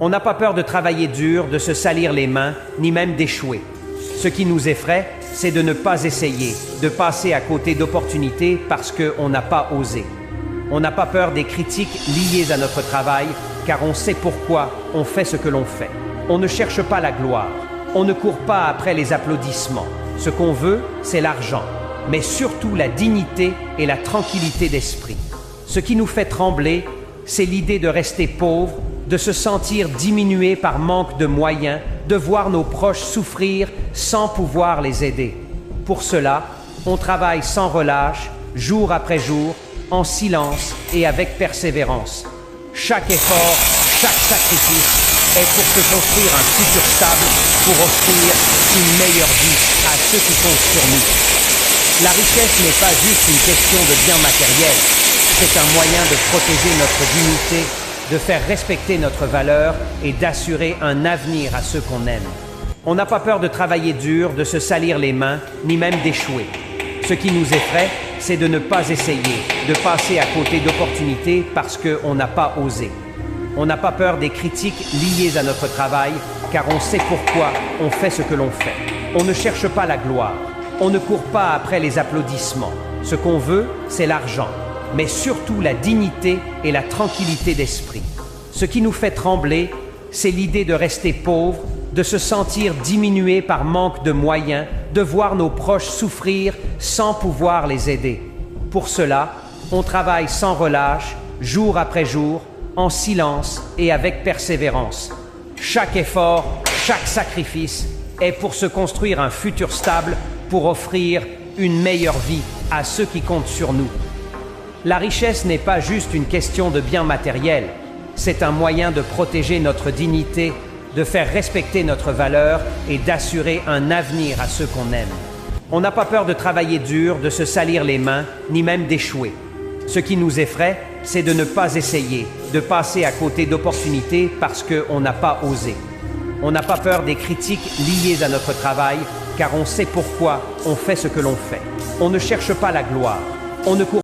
On n'a pas peur de travailler dur, de se salir les mains, ni même d'échouer. Ce qui nous effraie, c'est de ne pas essayer, de passer à côté d'opportunités parce qu'on n'a pas osé. On n'a pas peur des critiques liées à notre travail, car on sait pourquoi on fait ce que l'on fait. On ne cherche pas la gloire, on ne court pas après les applaudissements. Ce qu'on veut, c'est l'argent, mais surtout la dignité et la tranquillité d'esprit. Ce qui nous fait trembler, c'est l'idée de rester pauvre, de se sentir diminué par manque de moyens, de voir nos proches souffrir sans pouvoir les aider. Pour cela, on travaille sans relâche, jour après jour, en silence et avec persévérance. Chaque effort, chaque sacrifice est pour se construire un futur stable, pour offrir une meilleure vie à ceux qui comptent sur nous. La richesse n'est pas juste une question de biens matériels, c'est un moyen de protéger notre dignité, de faire respecter notre valeur et d'assurer un avenir à ceux qu'on aime. On n'a pas peur de travailler dur, de se salir les mains, ni même d'échouer. Ce qui nous effraie, c'est de ne pas essayer, de passer à côté d'opportunités parce qu'on n'a pas osé. On n'a pas peur des critiques liées à notre travail, car on sait pourquoi on fait ce que l'on fait. On ne cherche pas la gloire, on ne court pas après les applaudissements. Ce qu'on veut, c'est l'argent, mais surtout la dignité et la tranquillité d'esprit. Ce qui nous fait trembler, c'est l'idée de rester pauvre, de se sentir diminué par manque de moyens, de voir nos proches souffrir sans pouvoir les aider. Pour cela, on travaille sans relâche, jour après jour, en silence et avec persévérance. Chaque effort, chaque sacrifice est pour se construire un futur stable, pour offrir une meilleure vie à ceux qui comptent sur nous. La richesse n'est pas juste une question de biens matériels, c'est un moyen de protéger notre dignité, de faire respecter notre valeur et d'assurer un avenir à ceux qu'on aime. On n'a pas peur de travailler dur, de se salir les mains, ni même d'échouer. Ce qui nous effraie, c'est de ne pas essayer, de passer à côté d'opportunités parce qu'on n'a pas osé. On n'a pas peur des critiques liées à notre travail, car on sait pourquoi on fait ce que l'on fait. On ne cherche pas la gloire, on ne court